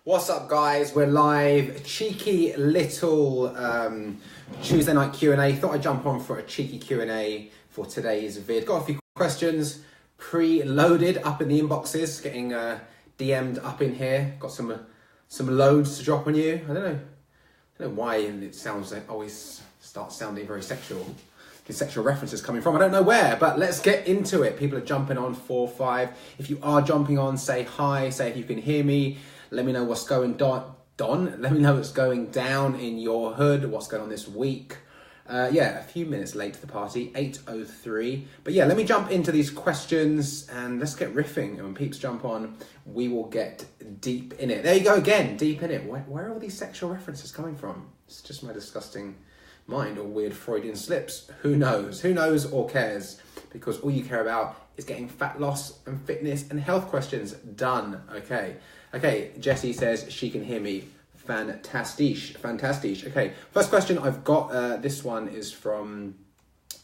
What's up, guys? We're live. Cheeky little Tuesday night Q&A. Thought I'd jump on for a cheeky Q&A for today's vid. Got a few questions pre-loaded up in the inboxes, getting DM'd up in here. Got some loads to drop on you. I don't know why, and it sounds like always starts sounding very sexual. The sexual references coming from, I don't know where, but let's get into it. People are jumping on 4-5. If you are jumping on, say hi, say if you can hear me. Let me know what's going let me know what's going down in your hood, what's going on this week. A few minutes late to the party, 8:03. But yeah, let me jump into these questions and let's get riffing. And when peeps jump on, we will get deep in it. There you go again, deep in it. Where are all these sexual references coming from? It's just my disgusting mind or weird Freudian slips. Who knows? Who knows or cares? Because all you care about is getting fat loss and fitness and health questions done. Okay, Jessie says she can hear me. Fantastic. Okay, first question I've got, this one is from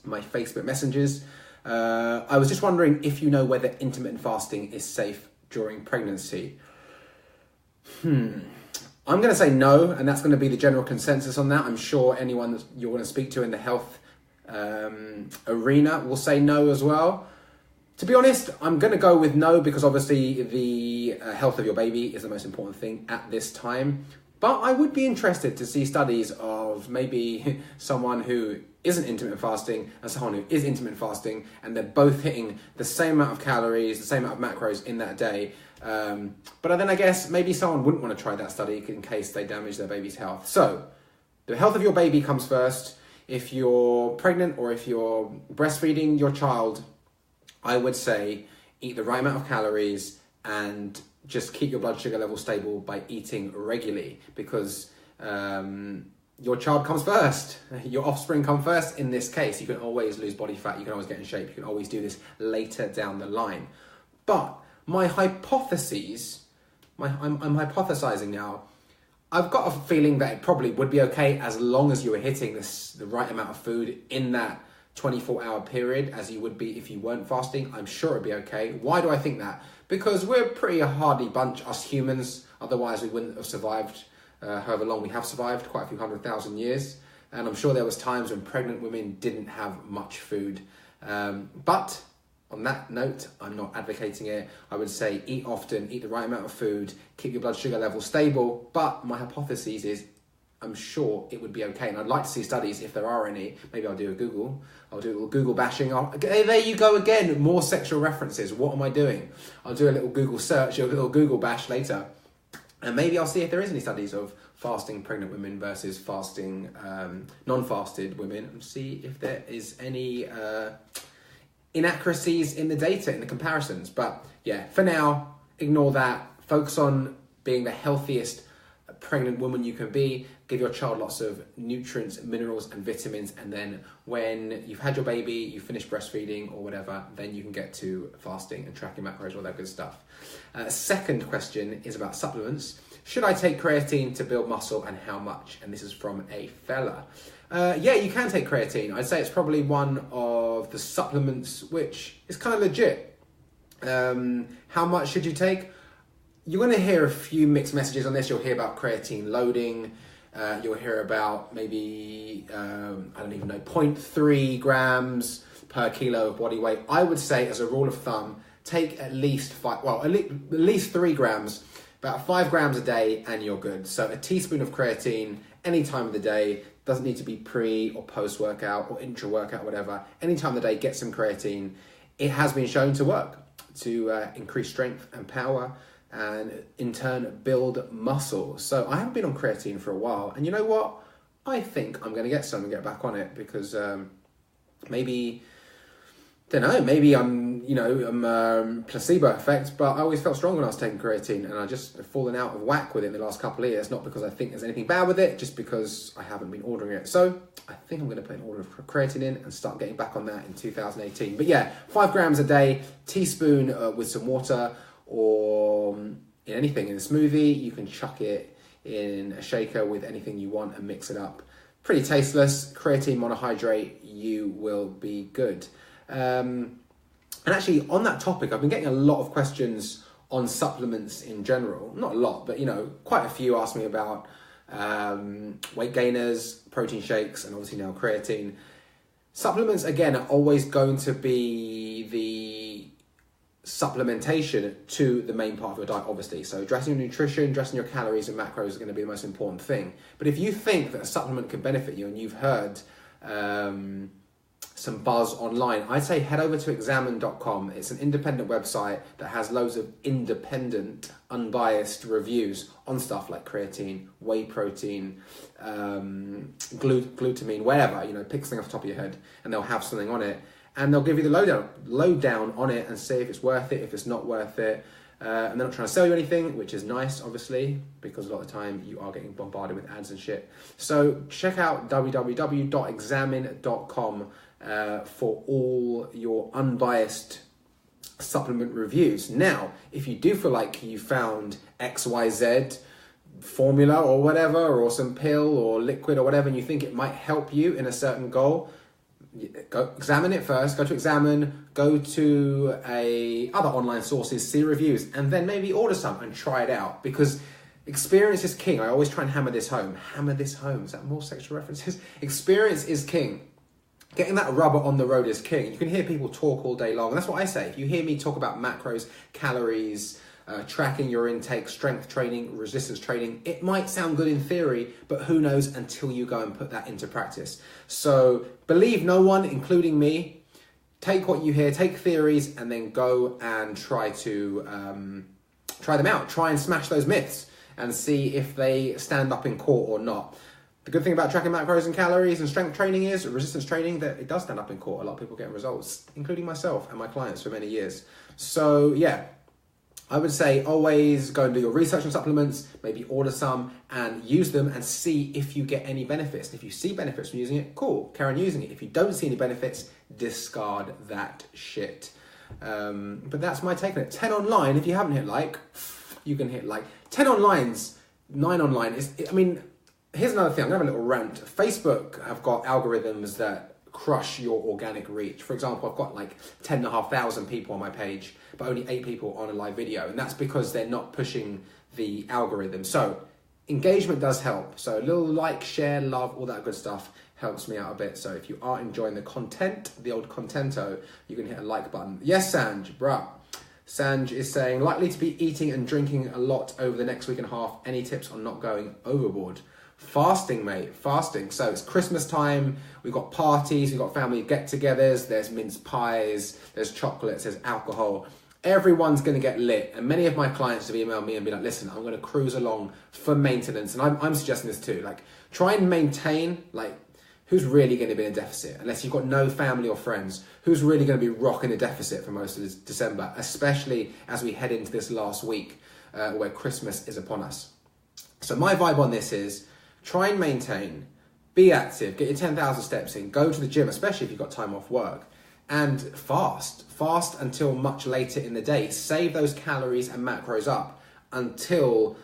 my Facebook messages. I was just wondering if you know whether intermittent fasting is safe during pregnancy. I'm going to say no, and that's going to be the general consensus on that. I'm sure anyone that you're going to speak to in the health arena will say no as well. To be honest, I'm going to go with no because obviously the health of your baby is the most important thing at this time. But I would be interested to see studies of maybe someone who isn't intermittent fasting and someone who is intermittent fasting, and they're both hitting the same amount of calories, the same amount of macros in that day. But then I guess maybe someone wouldn't want to try that study in case they damage their baby's health. So the health of your baby comes first. If you're pregnant or if you're breastfeeding your child, I would say eat the right amount of calories and just keep your blood sugar level stable by eating regularly, because your child comes first. Your offspring come first in this case. You can always lose body fat. You can always get in shape. You can always do this later down the line. But my hypotheses, I'm hypothesizing now. I've got a feeling that it probably would be okay as long as you were hitting the right amount of food in that 24-hour period as you would be if you weren't fasting. I'm sure it'd be okay. Why do I think that? Because we're a pretty hardy bunch, us humans. Otherwise, we wouldn't have survived however long we have survived, quite a few 100,000 years. And I'm sure there was times when pregnant women didn't have much food. But on that note, I'm not advocating it. I would say eat often, eat the right amount of food, keep your blood sugar level stable. But my hypothesis is I'm sure it would be okay. And I'd like to see studies if there are any. Maybe I'll do a little Google bashing. There you go again, more sexual references. What am I doing? I'll do a little Google search, a little Google bash later. And maybe I'll see if there is any studies of fasting pregnant women versus fasting non-fasted women, and see if there is any inaccuracies in the data, in the comparisons. But yeah, for now, ignore that. Focus on being the healthiest pregnant woman you can be. Give your child lots of nutrients, minerals and vitamins, and then when you've had your baby, you finish breastfeeding or whatever, then you can get to fasting and tracking macros, all that good stuff. Second question is about supplements. Should I take creatine to build muscle, and how much? And this is from a fella. Yeah, you can take creatine. I'd say it's probably one of the supplements which is kind of legit. How much should you take? You're going to hear a few mixed messages on this. You'll hear about creatine loading. You'll hear about maybe, 0.3 grams per kilo of body weight. I would say, as a rule of thumb, take at least 3 grams, about 5 grams a day, and you're good. So a teaspoon of creatine any time of the day. Doesn't need to be pre or post workout or intra workout, whatever. Any time of the day, get some creatine. It has been shown to work to increase strength and power, and in turn build muscle. So I haven't been on creatine for a while, and you know what? I think I'm going to get some and get back on it, because maybe I'm placebo effect, but I always felt strong when I was taking creatine, and I just have fallen out of whack with it in the last couple of years. Not because I think there's anything bad with it, just because I haven't been ordering it. So I think I'm going to put an order of creatine in and start getting back on that in 2018. But yeah, 5 grams a day, teaspoon with some water, or in anything, in a smoothie. You can chuck it in a shaker with anything you want and mix it up. Pretty tasteless. Creatine monohydrate, you will be good. And actually, on that topic, I've been getting a lot of questions on supplements in general. Not a lot, but quite a few ask me about weight gainers, protein shakes, and obviously now creatine. Supplements, again, are always going to be the supplementation to the main part of your diet, obviously. So addressing your nutrition, addressing your calories and macros are going to be the most important thing. But if you think that a supplement can benefit you and you've heard some buzz online, I'd say head over to examine.com. It's an independent website that has loads of independent, unbiased reviews on stuff like creatine, whey protein, glutamine, whatever, pick something off the top of your head and they'll have something on it. And they'll give you the lowdown on it and say if it's worth it, if it's not worth it. And they're not trying to sell you anything, which is nice, obviously, because a lot of the time you are getting bombarded with ads and shit. So check out www.examine.com for all your unbiased supplement reviews. Now, if you do feel like you found XYZ formula or whatever, or some pill or liquid or whatever, and you think it might help you in a certain goal, go examine it first. Go to Examine, go to other online sources, see reviews, and then maybe order some and try it out, because experience is king. I always try and hammer this home. Is that more sexual references? Experience is king. Getting that rubber on the road is king. You can hear people talk all day long, and that's what I say. If you hear me talk about macros, calories, tracking your intake, strength training, resistance training, it might sound good in theory, but who knows until you go and put that into practice. So believe no one, including me. Take what you hear, take theories, and then go and try to try them out. Try and smash those myths and see if they stand up in court or not. The good thing about tracking macros and calories and strength training is, resistance training, that it does stand up in court. A lot of people getting results, including myself and my clients for many years. So yeah, I would say always go and do your research on supplements, maybe order some and use them and see if you get any benefits. And if you see benefits from using it, cool, carry on using it. If you don't see any benefits, discard that shit. But that's my take on it. 10 online, if you haven't hit like, you can hit like. 10 online's, 9 online is, here's another thing, I'm going to have a little rant. Facebook have got algorithms that crush your organic reach. For example, I've got like 10,500 people on my page, but only 8 people on a live video. And that's because they're not pushing the algorithm. So engagement does help. So a little like, share, love, all that good stuff helps me out a bit. So if you are enjoying the content, the old contento, you can hit a like button. Yes, Sanj, bruh. Sanj is saying, likely to be eating and drinking a lot over the next week and a half. Any tips on not going overboard? Fasting, mate, fasting. So it's Christmas time, we've got parties, we've got family get-togethers, there's mince pies, there's chocolates, there's alcohol. Everyone's going to get lit. And many of my clients have emailed me and be like, listen, I'm going to cruise along for maintenance. And I'm suggesting this too. Like, try and maintain, like, who's really going to be in a deficit? Unless you've got no family or friends, who's really going to be rocking a deficit for most of this December, especially as we head into this last week where Christmas is upon us. So my vibe on this is, try and maintain, be active, get your 10,000 steps in, go to the gym, especially if you've got time off work, and fast until much later in the day. Save those calories and macros up until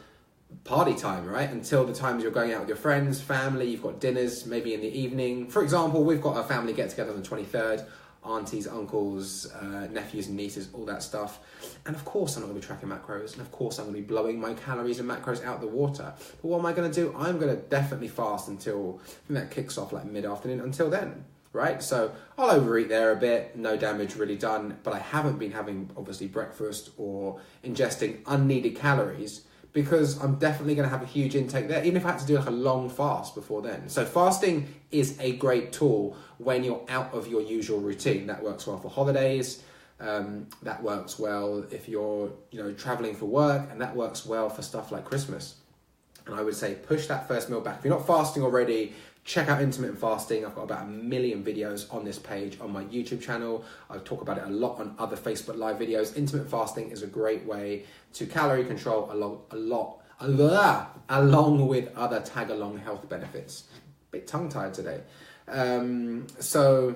party time, right? Until the times you're going out with your friends, family, you've got dinners, maybe in the evening. For example, we've got a family get together on the 23rd, aunties, uncles, nephews and nieces, all that stuff. And of course I'm not going to be tracking macros, and of course I'm going to be blowing my calories and macros out the water. But what am I going to do? I'm going to definitely fast until, I think that kicks off like mid-afternoon, until then, right? So I'll overeat there a bit, no damage really done, but I haven't been having obviously breakfast or ingesting unneeded calories, because I'm definitely going to have a huge intake there, even if I had to do like a long fast before then. So fasting is a great tool when you're out of your usual routine. That works well for holidays. That works well if you're, traveling for work, and that works well for stuff like Christmas. And I would say push that first meal back. If you're not fasting already, check out intermittent fasting. I've got about 1 million videos on this page on my YouTube channel. I talk about it a lot on other Facebook Live videos. Intermittent fasting is a great way to calorie control along with other tag-along health benefits. Bit tongue-tied today. So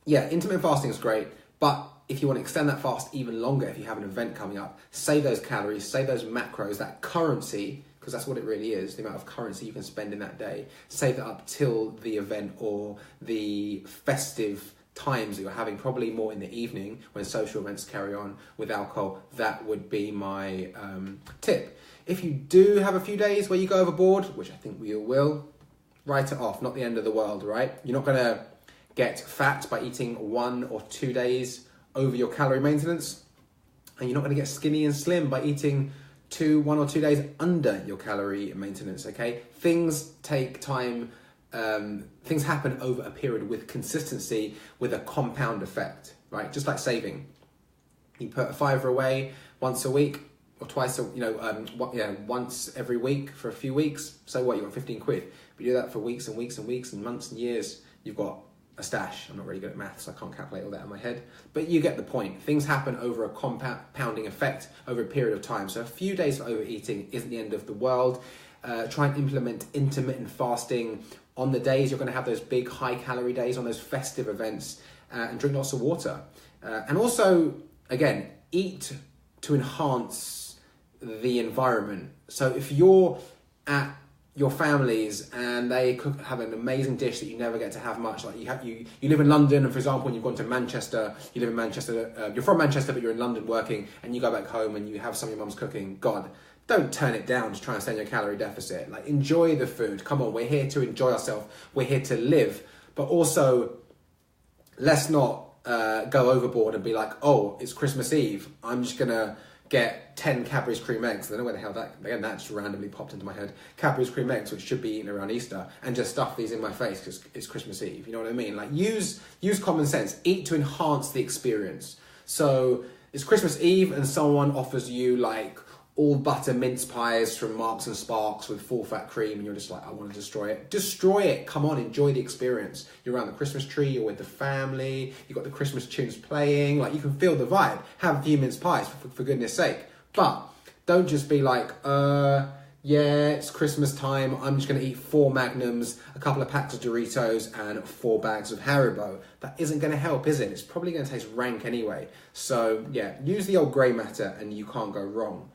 yeah, intermittent fasting is great, but if you want to extend that fast even longer, if you have an event coming up, save those calories, save those macros, that currency, because that's what it really is, the amount of currency you can spend in that day. Save that up till the event or the festive times that you're having, probably more in the evening when social events carry on with alcohol, that would be my tip. If you do have a few days where you go overboard, which I think we all will, write it off, not the end of the world, right? You're not going to get fat by eating 1 or 2 days over your calorie maintenance, and you're not going to get skinny and slim by eating 1 or 2 days under your calorie maintenance, okay? Things take time, things happen over a period with consistency, with a compound effect, right? Just like saving. You put a £5 away once a week, or twice, once every week for a few weeks. So what, you got 15 quid. But you do that for weeks and weeks and weeks and months and years, you've got a stash. I'm not really good at maths, so I can't calculate all that in my head. But you get the point. Things happen over a compounding effect over a period of time. So a few days of overeating isn't the end of the world. Try and implement intermittent fasting on the days you're going to have those big high calorie days, on those festive events, and drink lots of water. And also, again, eat to enhance the environment. So if you're at your family's and they have an amazing dish that you never get to have much, like you live in London, and for example, when you've gone to Manchester, you live in Manchester, you're from Manchester, but you're in London working, and you go back home and you have some of your mum's cooking, God, don't turn it down to try and stay in your calorie deficit. Like, enjoy the food. Come on, we're here to enjoy ourselves. We're here to live. But also, let's not go overboard and be like, oh, it's Christmas Eve, I'm just going to get 10 Cadbury's cream eggs. I don't know where the hell that just randomly popped into my head. Cadbury's cream eggs, which should be eaten around Easter, and just stuff these in my face because it's Christmas Eve. You know what I mean? Like, use common sense. Eat to enhance the experience. So it's Christmas Eve and someone offers you like all butter mince pies from Marks and Sparks with full fat cream, and you're just like, I want to destroy it. Destroy it. Come on, enjoy the experience. You're around the Christmas tree, you're with the family, you've got the Christmas tunes playing, like, you can feel the vibe. Have a few mince pies, for goodness sake. But don't just be like, yeah, it's Christmas time, I'm just going to eat 4 Magnums, a couple of packs of Doritos, and 4 bags of Haribo. That isn't going to help, is it? It's probably going to taste rank anyway. So yeah, use the old grey matter and you can't go wrong.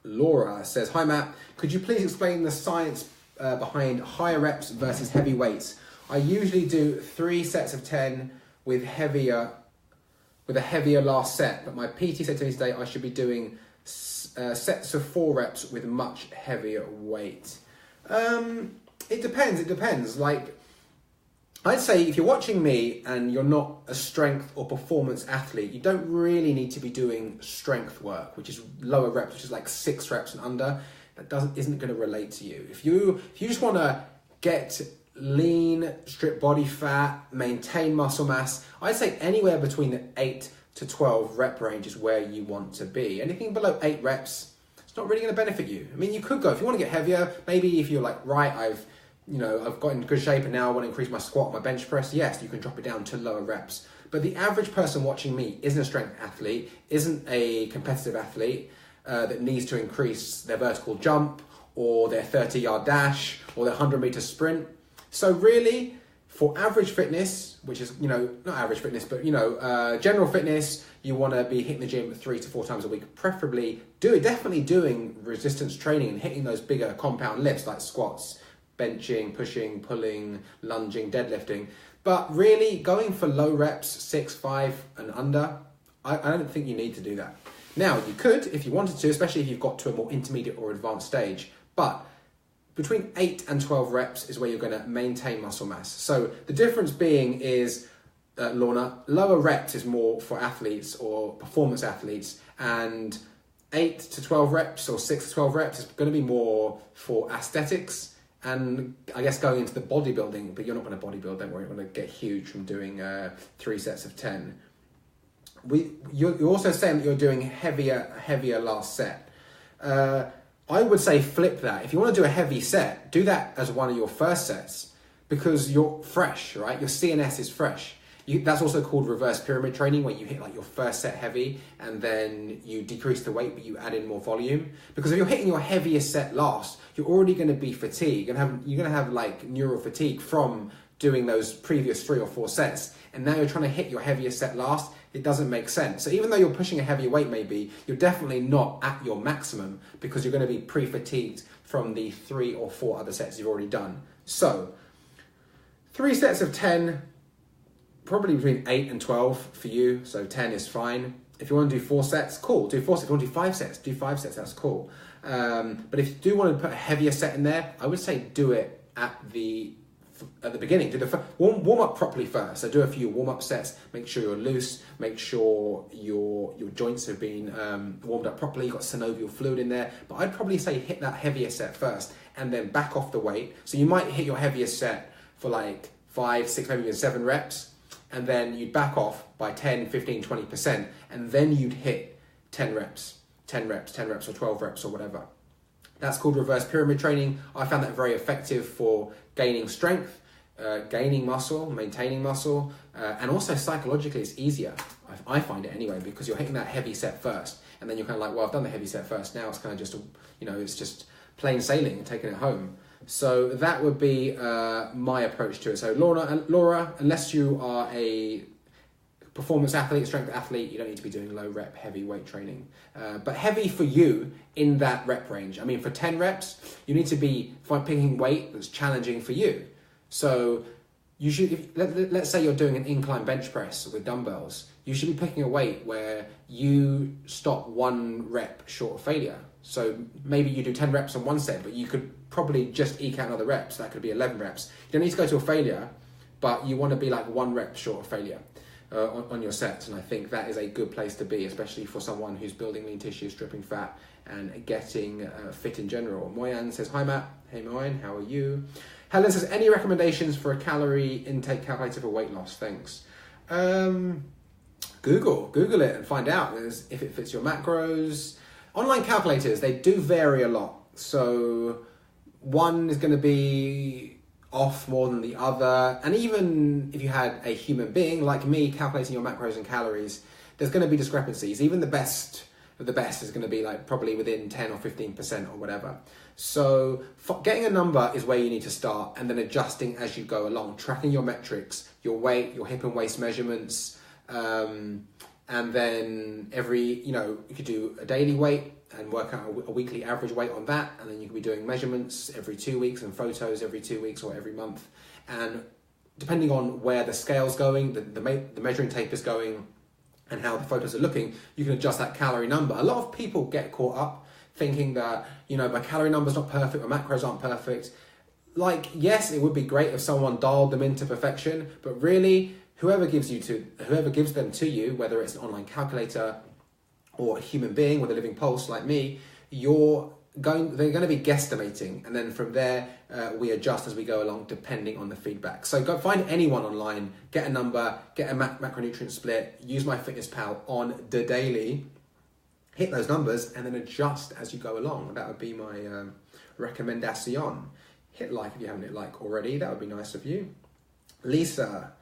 Laura says, hi Matt, could you please explain the science behind higher reps versus heavy weights? I usually do 3 sets of 10 with a heavier last set, but my PT said to me today I should be doing sets of 4 reps with much heavier weight. It depends. Like, I'd say if you're watching me and you're not a strength or performance athlete, you don't really need to be doing strength work, which is lower reps, which is like 6 reps and under. That isn't going to relate to you. If you just want to get lean, strip body fat, maintain muscle mass, I'd say anywhere between the 8 to 12 rep range is where you want to be. Anything below 8 reps, it's not really going to benefit you. I mean, you could go, if you want to get heavier, maybe if you're like, right, I've got in good shape and now I want to increase my squat, my bench press, yes, you can drop it down to lower reps. But the average person watching me isn't a strength athlete, isn't a competitive athlete that needs to increase their vertical jump or their 30-yard dash or their 100-meter sprint. So really, for average fitness, which is, not average fitness, but, general fitness, you want to be hitting the gym 3 to 4 times a week, preferably definitely doing resistance training and hitting those bigger compound lifts like squats, benching, pushing, pulling, lunging, deadlifting. But really, going for low reps, 6, 5 and under, I don't think you need to do that. Now, you could if you wanted to, especially if you've got to a more intermediate or advanced stage. But between 8 and 12 reps is where you're going to maintain muscle mass. So the difference being is, Lorna, lower reps is more for athletes or performance athletes, and 8 to 12 reps or 6 to 12 reps is going to be more for aesthetics and I guess going into the bodybuilding, but you're not going to bodybuild, don't worry, you're going to get huge from doing 3 sets of 10. You're also saying that you're doing heavier last set. I would say flip that. If you want to do a heavy set, do that as one of your first sets because you're fresh, right? Your CNS is fresh. That's also called reverse pyramid training, where you hit like your first set heavy and then you decrease the weight, but you add in more volume. Because if you're hitting your heaviest set last, you're already going to be fatigued. You're going to have like neural fatigue from doing those previous 3 or 4 sets. And now you're trying to hit your heaviest set last. It doesn't make sense. So even though you're pushing a heavier weight maybe, you're definitely not at your maximum because you're going to be pre-fatigued from the 3 or 4 other sets you've already done. So 3 sets of 10 probably between 8 and 12 for you, so 10 is fine. If you want to do 4 sets, cool, do 4 sets. If you want to do 5 sets, do 5 sets, that's cool. But if you do want to put a heavier set in there, I would say do it at the beginning. Do the warm up properly first. So do a few warm up sets. Make sure you're loose. Make sure your joints have been warmed up properly. You've got synovial fluid in there. But I'd probably say hit that heavier set first and then back off the weight. So you might hit your heaviest set for like 5, 6, maybe even 7 reps, and then you'd back off by 10, 15, 20%, and then you'd hit 10 reps, 10 reps, 10 reps or 12 reps or whatever. That's called reverse pyramid training. I found that very effective for gaining strength, gaining muscle, maintaining muscle, and also psychologically it's easier. I find it anyway, because you're hitting that heavy set first, and then you're kind of like, well, I've done the heavy set first, now it's kind of just, it's just plain sailing and taking it home. So that would be my approach to it. So Laura, unless you are a performance athlete, strength athlete, you don't need to be doing low rep, heavy weight training. But heavy for you in that rep range. I mean, for 10 reps, you need to be picking weight that's challenging for you. So you should, let's say you're doing an incline bench press with dumbbells, you should be picking a weight where you stop 1 rep short of failure. So maybe you do 10 reps on 1 set, but you could probably just eke out another reps. That could be 11 reps. You don't need to go to a failure, but you want to be like 1 rep short of failure on your sets. And I think that is a good place to be, especially for someone who's building lean tissue, stripping fat, and getting fit in general. Moyan says, hi Matt. Hey Moyan, how are you? Helen says, any recommendations for a calorie intake calculator for weight loss? Thanks. Google it and find out if it fits your macros. Online calculators, they do vary a lot. So one is going to be off more than the other. And even if you had a human being like me calculating your macros and calories, there's going to be discrepancies. Even the best of the best is going to be like probably within 10 or 15% or whatever. So getting a number is where you need to start, and then adjusting as you go along, tracking your metrics, your weight, your hip and waist measurements, and then you could do a daily weight and work out a weekly average weight on that. And then you could be doing measurements every 2 weeks and photos every 2 weeks or every month. And depending on where the scale's going, the measuring tape is going, and how the photos are looking, you can adjust that calorie number. A lot of people get caught up thinking that, my calorie number's not perfect, my macros aren't perfect. Like, yes, it would be great if someone dialed them into perfection, but really, whoever gives them to you, whether it's an online calculator or a human being with a living pulse like me, they're going to be guesstimating, and then from there we adjust as we go along depending on the feedback. So go find anyone online, get a number, get a macronutrient split, use MyFitnessPal on the daily, hit those numbers, and then adjust as you go along. That would be my recommendation. Hit like if you haven't hit like already, that would be nice of you. Lisa,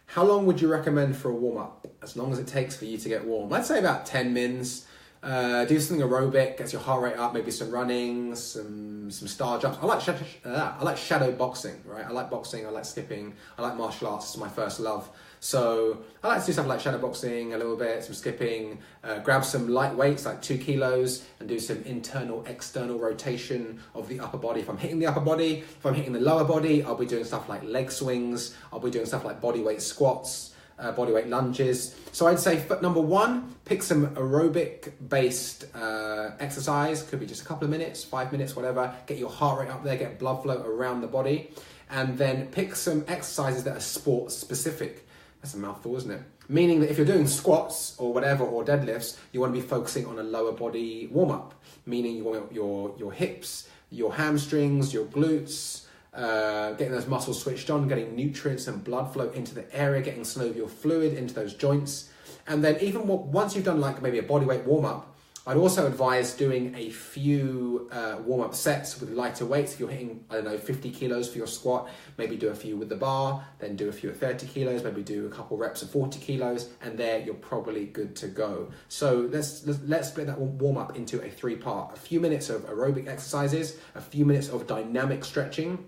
how long would you recommend for a warm-up? As long as it takes for you to get warm. I'd say about 10 mins. Do something aerobic, gets your heart rate up, maybe some running, some star jumps. I like shadow boxing, right? I like boxing, I like skipping, I like martial arts. It's my first love. So I like to do stuff like shadow boxing a little bit, some skipping, grab some light weights like 2 kilos and do some internal, external rotation of the upper body. If I'm hitting the upper body, if I'm hitting the lower body, I'll be doing stuff like leg swings, I'll be doing stuff like body weight squats, body weight lunges. So I'd say number 1, pick some aerobic based exercise. Could be just a couple of minutes, 5 minutes, whatever. Get your heart rate up there, get blood flow around the body. And then pick some exercises that are sport specific. That's a mouthful, isn't it? Meaning that if you're doing squats or whatever, or deadlifts, you want to be focusing on a lower body warm up. Meaning you want your hips, your hamstrings, your glutes, getting those muscles switched on, getting nutrients and blood flow into the area, getting synovial fluid into those joints. And then even once you've done like maybe a bodyweight warm-up, I'd also advise doing a few warm-up sets with lighter weights. If you're hitting, 50 kilos for your squat, maybe do a few with the bar, then do a few at 30 kilos, maybe do a couple reps at 40 kilos, and there you're probably good to go. So let's split that warm-up into a 3-part. A few minutes of aerobic exercises, a few minutes of dynamic stretching,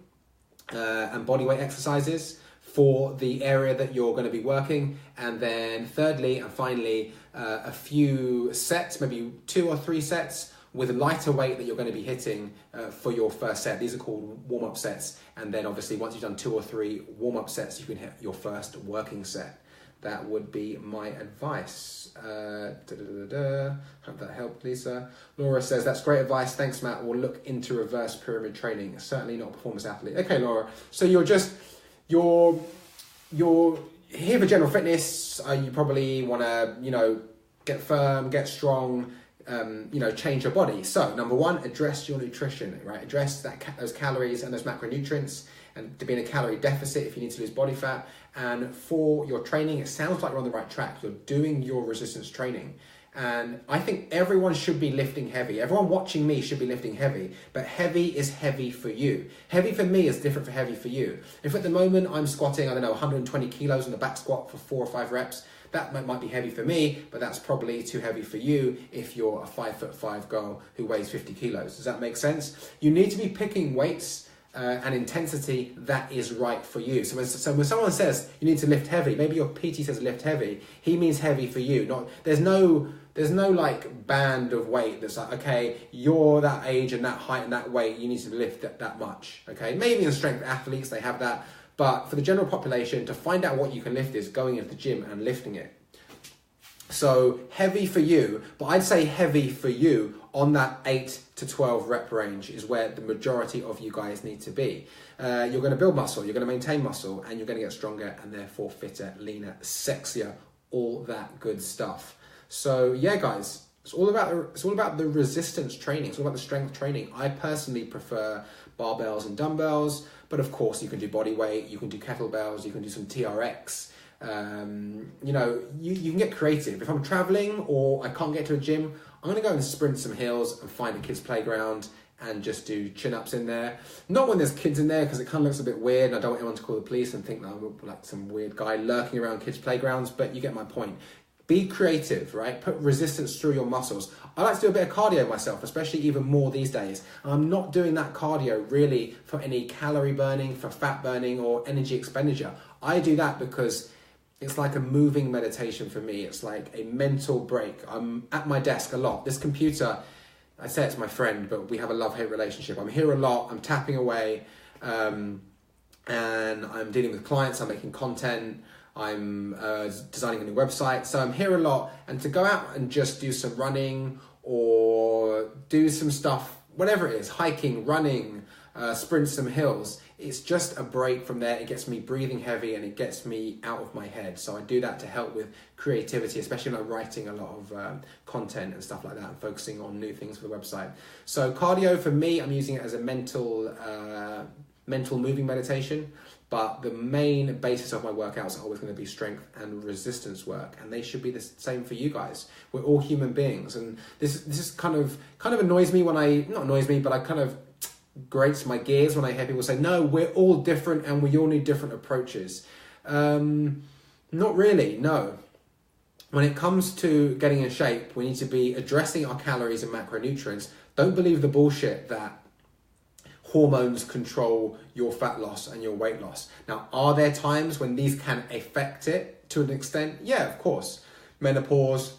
and bodyweight exercises for the area that you're going to be working. And then thirdly and finally, a few sets, maybe 2 or 3 sets with a lighter weight that you're going to be hitting for your first set. These are called warm-up sets. And then obviously once you've done 2 or 3 warm-up sets, you can hit your first working set. That would be my advice. Hope that helped, Lisa. Laura says, that's great advice. Thanks, Matt. We'll look into reverse pyramid training. Certainly not a performance athlete. Okay, Laura. So you're here for general fitness. You probably want to, get firm, get strong, change your body. So number one, address your nutrition, right? Address those calories and those macronutrients, and to be in a calorie deficit if you need to lose body fat. And for your training, it sounds like you're on the right track. You're doing your resistance training. And I think everyone should be lifting heavy. Everyone watching me should be lifting heavy, but heavy is heavy for you. Heavy for me is different for heavy for you. If at the moment I'm squatting, 120 kilos in the back squat for 4 or 5 reps, that might be heavy for me, but that's probably too heavy for you if you're a 5'5" girl who weighs 50 kilos. Does that make sense? You need to be picking weights and intensity that is right for you. So when someone says you need to lift heavy, maybe your PT says lift heavy, he means heavy for you. There's no like band of weight that's like, okay, you're that age and that height and that weight, you need to lift that much. Okay, maybe in strength athletes they have that, but for the general population, to find out what you can lift is going into the gym and lifting it. So heavy for you, but I'd say heavy for you on that 8 to 12 rep range is where the majority of you guys need to be. You're going to build muscle, you're going to maintain muscle, and you're going to get stronger and therefore fitter, leaner, sexier, all that good stuff. So yeah, guys, it's all about the resistance training. It's all about the strength training. I personally prefer barbells and dumbbells, but of course you can do body weight, you can do kettlebells, you can do some TRX. You can get creative. If I'm traveling or I can't get to a gym, I'm going to go and sprint some hills and find a kid's playground and just do chin-ups in there. Not when there's kids in there, because it kind of looks a bit weird and I don't want anyone to call the police and think that I'm like some weird guy lurking around kids' playgrounds, but you get my point. Be creative, right? Put resistance through your muscles. I like to do a bit of cardio myself, especially even more these days. I'm not doing that cardio really for any calorie burning, for fat burning or energy expenditure. I do that because it's like a moving meditation for me. It's like a mental break. I'm at my desk a lot. This computer, I say it's my friend, but we have a love-hate relationship. I'm here a lot, I'm tapping away, and I'm dealing with clients, I'm making content, I'm designing a new website. So I'm here a lot, and to go out and just do some running or do some stuff, whatever it is, hiking, running, sprint some hills, it's just a break from there. It gets me breathing heavy and it gets me out of my head. So I do that to help with creativity, especially when I'm writing a lot of content and stuff like that and focusing on new things for the website. So cardio for me, I'm using it as a mental moving meditation, but the main basis of my workouts are always going to be strength and resistance work, and they should be the same for you guys. We're all human beings, and this is kind of annoys me when not annoys me, but I kind of grates my gears when I hear people say, no, we're all different and we all need different approaches. Not really, no. When it comes to getting in shape, we need to be addressing our calories and macronutrients. Don't believe the bullshit that hormones control your fat loss and your weight loss. Now, are there times when these can affect it to an extent? Yeah, of course. Menopause,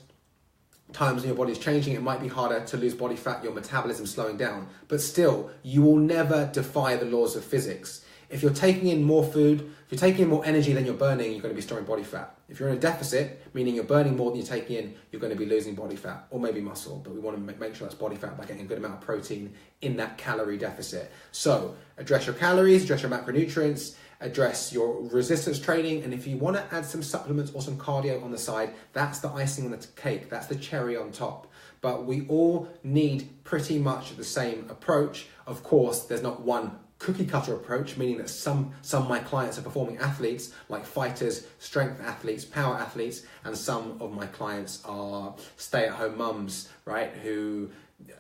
times when your body's changing, it might be harder to lose body fat, your metabolism slowing down, but still, you will never defy the laws of physics. If you're taking in more food, if you're taking in more energy than you're burning, you're going to be storing body fat. If you're in a deficit, meaning you're burning more than you're taking in, you're going to be losing body fat, or maybe muscle, but we want to make sure that's body fat by getting a good amount of protein in that calorie deficit. So, address your calories, address your macronutrients, address your resistance training, and if you want to add some supplements or some cardio on the side, that's the icing on the cake, that's the cherry on top. But we all need pretty much the same approach. Of course, there's not one cookie cutter approach, meaning that some of my clients are performing athletes, like fighters, strength athletes, power athletes, and some of my clients are stay-at-home mums, right, who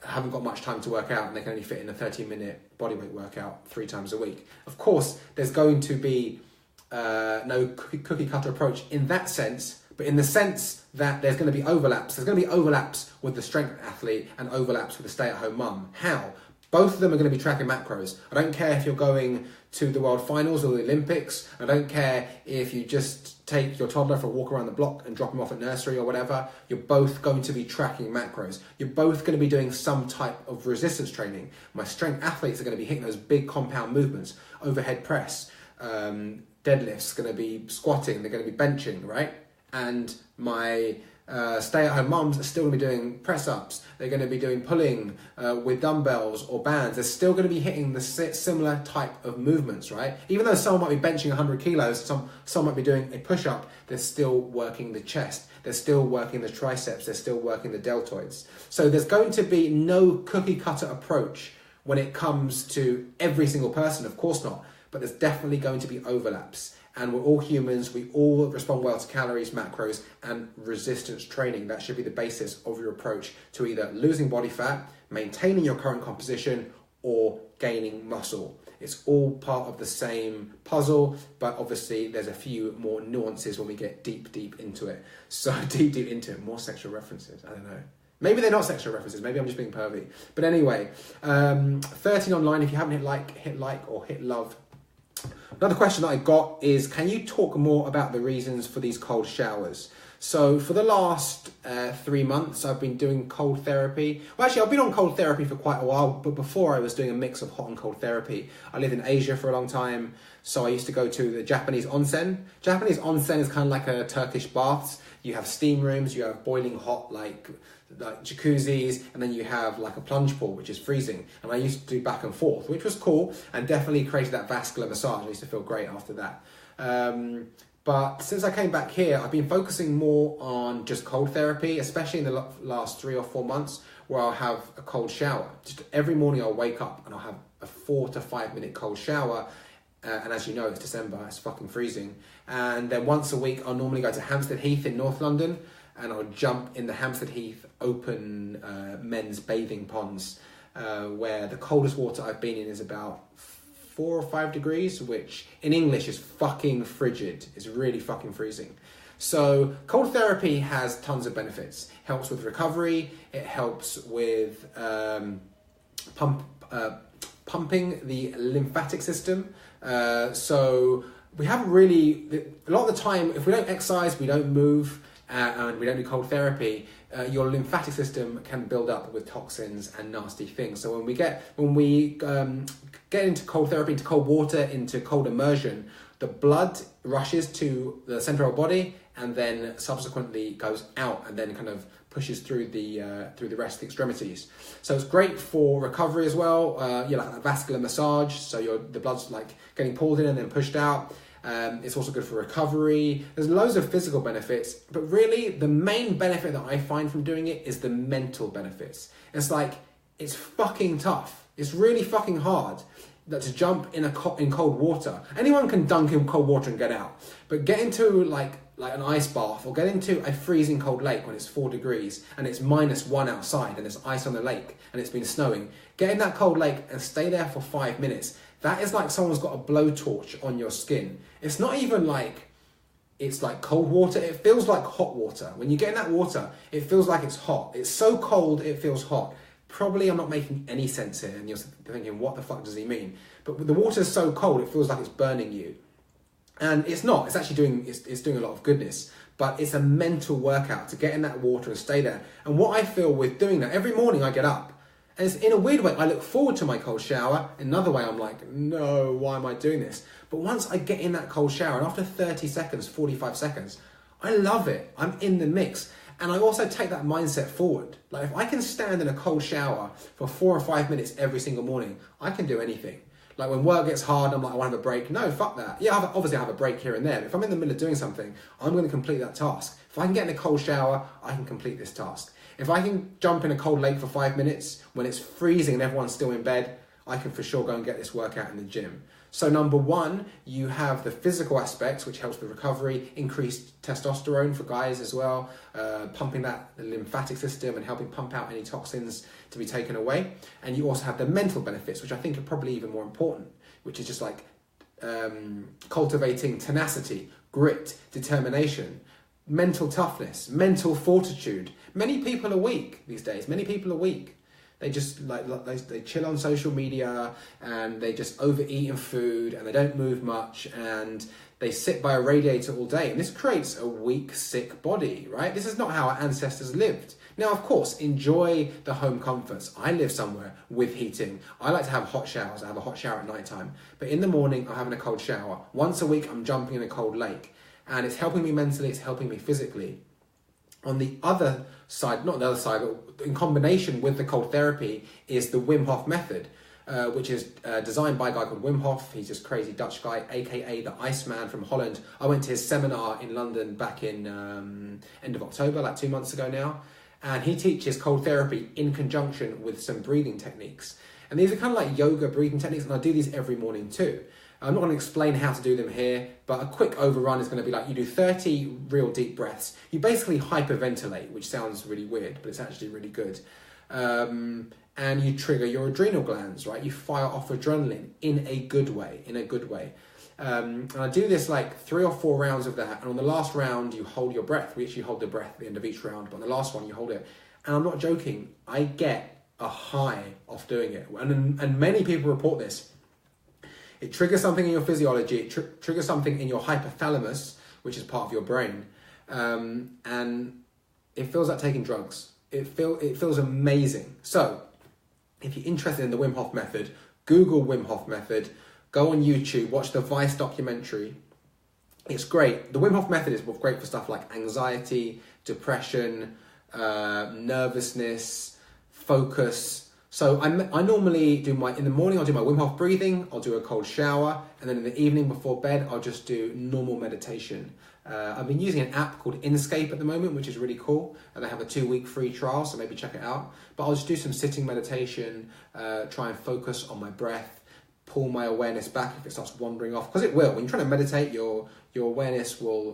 haven't got much time to work out and they can only fit in a 30-minute bodyweight workout 3 times a week. Of course, there's going to be no cookie cutter approach in that sense, but in the sense that there's going to be overlaps. There's going to be overlaps with the strength athlete and overlaps with the stay-at-home mum. How? Both of them are going to be tracking macros. I don't care if you're going to the World Finals or the Olympics. I don't care if you just take your toddler for a walk around the block and drop him off at nursery or whatever. You're both going to be tracking macros. You're both going to be doing some type of resistance training. My strength athletes are going to be hitting those big compound movements, overhead press, deadlifts, going to be squatting, they're going to be benching, right? and my stay-at-home mums are still going to be doing press-ups. They're going to be doing pulling with dumbbells or bands. They're still going to be hitting the similar type of movements, right? Even though someone might be benching 100 kilos, some might be doing a push-up, they're still working the chest. They're still working the triceps. They're still working the deltoids. So there's going to be no cookie-cutter approach when it comes to every single person, of course not. But there's definitely going to be overlaps. And we're all humans, we all respond well to calories, macros, and resistance training. That should be the basis of your approach to either losing body fat, maintaining your current composition, or gaining muscle. It's all part of the same puzzle, but obviously there's a few more nuances when we get deep into it. So deep into it, more sexual references, I don't know. Maybe they're not sexual references, maybe I'm just being pervy. But anyway, 13 online, if you haven't hit like or hit love. Another question that I got is, can you talk more about the reasons for these cold showers? So for the last 3 months, I've been doing cold therapy. Well, actually, I've been on cold therapy for quite a while, but before I was doing a mix of hot and cold therapy. I lived in Asia for a long time, so I used to go to the Japanese onsen. Japanese onsen is kind of like a Turkish baths. You have steam rooms, you have boiling hot, like jacuzzis, and then you have like a plunge pool, which is freezing. And I used to do back and forth, which was cool, and definitely created that vascular massage. I used to feel great after that. But since I came back here, I've been focusing more on just cold therapy, especially in the last 3 or 4 months, where I'll have a cold shower. Just every morning I'll wake up and I'll have a 4 to 5 minute cold shower. And as you know, it's December, it's fucking freezing. And then once a week, I'll normally go to Hampstead Heath in North London, and I'll jump in the Hampstead Heath open men's bathing ponds, where the coldest water I've been in is about 4 or 5 degrees, which in English is fucking frigid. It's really fucking freezing. So cold therapy has tons of benefits. Helps with recovery. It helps with pumping the lymphatic system. So we haven't really, a lot of the time, if we don't exercise, we don't move, and we don't do cold therapy, your lymphatic system can build up with toxins and nasty things. So when we get into cold therapy, into cold water, into cold immersion, the blood rushes to the center of our body and then subsequently goes out and then kind of pushes through the rest of the extremities. So it's great for recovery as well. Like a vascular massage, so the blood's like getting pulled in and then pushed out. It's also good for recovery. There's loads of physical benefits, but really the main benefit that I find from doing it is the mental benefits. It's like, it's fucking tough. It's really fucking hard to jump in cold water. Anyone can dunk in cold water and get out, but get into like an ice bath or get into a freezing cold lake when it's 4 degrees and it's -1 outside and there's ice on the lake and it's been snowing. Get in that cold lake and stay there for 5 minutes. That is like someone's got a blowtorch on your skin. It's not even like it's like cold water. It feels like hot water. When you get in that water, it feels like it's hot. It's so cold, it feels hot. Probably I'm not making any sense here, and you're thinking, what the fuck does he mean? But the water is so cold, it feels like it's burning you. And it's not. It's actually doing a lot of goodness. But it's a mental workout to get in that water and stay there. And what I feel with doing that, every morning I get up, and it's in a weird way, I look forward to my cold shower. Another way, I'm like, no, why am I doing this? But once I get in that cold shower, and after 30 seconds, 45 seconds, I love it. I'm in the mix. And I also take that mindset forward. Like if I can stand in a cold shower for 4 or 5 minutes every single morning, I can do anything. Like when work gets hard, I'm like, I want to have a break. No, fuck that. Yeah, obviously I have a break here and there. But if I'm in the middle of doing something, I'm going to complete that task. If I can get in a cold shower, I can complete this task. If I can jump in a cold lake for 5 minutes when it's freezing and everyone's still in bed, I can for sure go and get this workout in the gym. So number one, you have the physical aspects, which helps with recovery, increased testosterone for guys as well, pumping the lymphatic system and helping pump out any toxins to be taken away. And you also have the mental benefits, which I think are probably even more important, which is just like cultivating tenacity, grit, determination, mental toughness, mental fortitude. Many people are weak these days. Many people are weak. They just they chill on social media and they just overeat in food and they don't move much and they sit by a radiator all day. And this creates a weak, sick body, right? This is not how our ancestors lived. Now, of course, enjoy the home comforts. I live somewhere with heating. I like to have hot showers. I have a hot shower at night time. But in the morning, I'm having a cold shower. Once a week, I'm jumping in a cold lake. and it's helping me mentally, it's helping me physically. On the other side, not the other side, but in combination with the cold therapy is the Wim Hof method, which is designed by a guy called Wim Hof. He's this crazy Dutch guy, aka the Iceman from Holland. I went to his seminar in London back in end of October, like 2 months ago now. And he teaches cold therapy in conjunction with some breathing techniques. And these are kind of like yoga breathing techniques, and I do these every morning too. I'm not going to explain how to do them here, but a quick overrun is going to be like you do 30 real deep breaths. You basically hyperventilate, which sounds really weird, but it's actually really good. And you trigger your adrenal glands, right? You fire off adrenaline in a good way, and I do this like 3 or 4 rounds of that. And on the last round, you hold your breath. We actually hold the breath at the end of each round, but on the last one, you hold it. And I'm not joking. I get a high off doing it. And many people report this. It triggers something in your physiology. It triggers something in your hypothalamus, which is part of your brain. And it feels like taking drugs. It feels amazing. So if you're interested in the Wim Hof method, Google Wim Hof method. Go on YouTube, watch the Vice documentary. It's great. The Wim Hof method is great for stuff like anxiety, depression, nervousness, focus. So I normally do in the morning I'll do my Wim Hof breathing, I'll do a cold shower, and then in the evening before bed I'll just do normal meditation. I've been using an app called Inscape at the moment, which is really cool, and they have a 2-week free trial, so maybe check it out. But I'll just do some sitting meditation, try and focus on my breath, pull my awareness back if it starts wandering off, because it will. When you're trying to meditate, your awareness will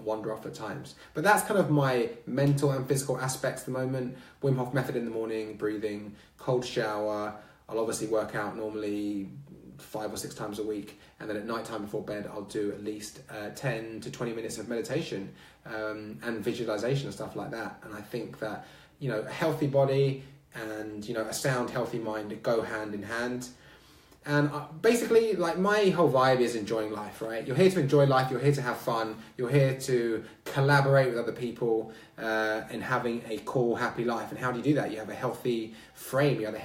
wander off at times. But that's kind of my mental and physical aspects at the moment. Wim Hof method in the morning, breathing, cold shower. I'll obviously work out normally 5 or 6 times a week, and then at night time before bed I'll do at least 10 to 20 minutes of meditation and visualization and stuff like that. And I think that, you know, a healthy body and, you know, a sound, healthy mind go hand in hand. And basically, like, my whole vibe is enjoying life, right? You're here to enjoy life, you're here to have fun, you're here to collaborate with other people and having a cool, happy life. And how do you do that? You have a healthy frame, you have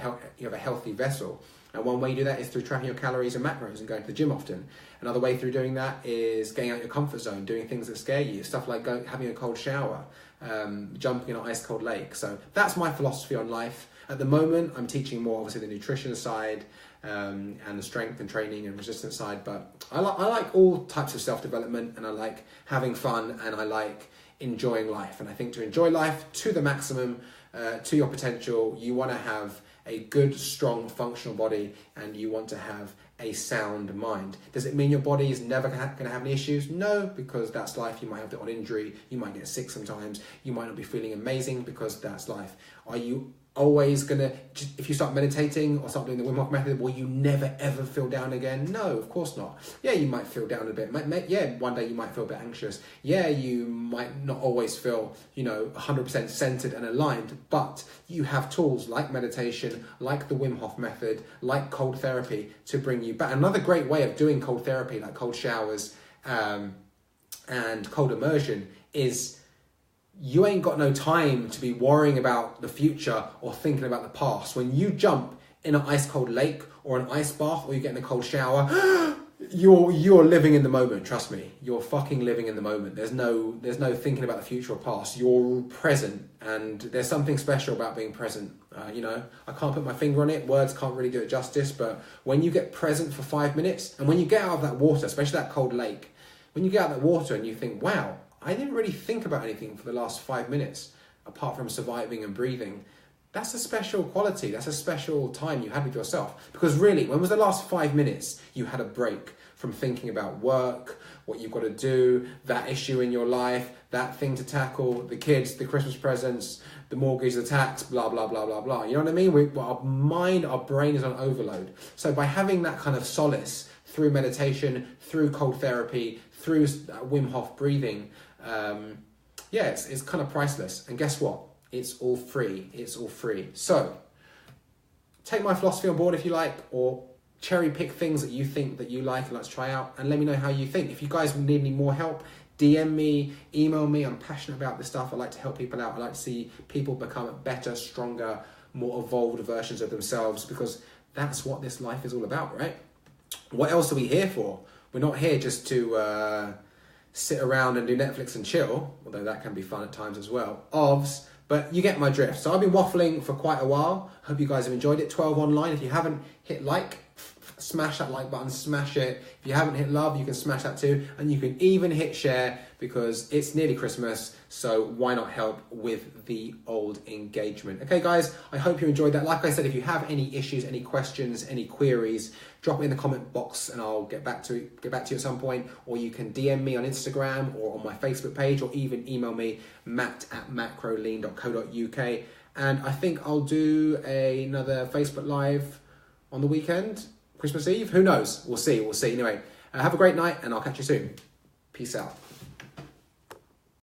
a healthy vessel. And one way you do that is through tracking your calories and macros and going to the gym often. Another way through doing that is getting out your comfort zone, doing things that scare you, stuff like having a cold shower, jumping in an ice cold lake. So that's my philosophy on life. At the moment, I'm teaching more, obviously, the nutrition side and the strength and training and resistance side. But I like all types of self-development, and I like having fun, and I like enjoying life. And I think to enjoy life to the maximum, to your potential, you want to have a good, strong, functional body, and you want to have a sound mind. Does it mean your body is never going to have any issues? No, because that's life. You might have the odd injury, you might get sick sometimes, you might not be feeling amazing, because that's life. Are you always gonna, if you start meditating or start doing the Wim Hof method, will you never ever feel down again? No, of course not. Yeah, you might feel down a bit. Yeah, one day you might feel a bit anxious. Yeah, you might not always feel, 100% centered and aligned, but you have tools like meditation, like the Wim Hof method, like cold therapy to bring you back. Another great way of doing cold therapy, like cold showers and cold immersion, is you ain't got no time to be worrying about the future or thinking about the past. When you jump in an ice cold lake or an ice bath, or you get in a cold shower, you're living in the moment. Trust me, you're fucking living in the moment. There's no thinking about the future or past. You're present, and there's something special about being present. I can't put my finger on it. Words can't really do it justice. But when you get present for 5 minutes, and when you get out of that water, especially that cold lake, when you get out of that water and you think, wow, I didn't really think about anything for the last 5 minutes, apart from surviving and breathing. That's a special quality. That's a special time you had with yourself. Because really, when was the last 5 minutes you had a break from thinking about work, what you've got to do, that issue in your life, that thing to tackle, the kids, the Christmas presents, the mortgage, the tax, blah, blah, blah, blah, blah. You know what I mean? Our mind, our brain is on overload. So by having that kind of solace through meditation, through cold therapy, through Wim Hof breathing, it's kind of priceless. And guess what? It's all free. It's all free. So take my philosophy on board if you like, or cherry pick things that you think that you like and let's try out, and let me know how you think. If you guys need any more help, DM me, email me. I'm passionate about this stuff. I like to help people out. I like to see people become better, stronger, more evolved versions of themselves, because that's what this life is all about, right? What else are we here for? We're not here just to sit around and do Netflix and chill, although that can be fun at times as well, OVS, but you get my drift. So I've been waffling for quite a while. Hope you guys have enjoyed it. 12 online. If you haven't hit like, smash that like button, smash it. If you haven't hit love, you can smash that too. And you can even hit share because it's nearly Christmas. So why not help with the old engagement? Okay, guys, I hope you enjoyed that. Like I said, if you have any issues, any questions, any queries, drop it in the comment box and I'll get back to you at some point. Or you can DM me on Instagram or on my Facebook page, or even email me, matt@macrolean.co.uk. And I think I'll do another Facebook Live on the weekend. Christmas Eve? Who knows? We'll see. Anyway, have a great night and I'll catch you soon. Peace out.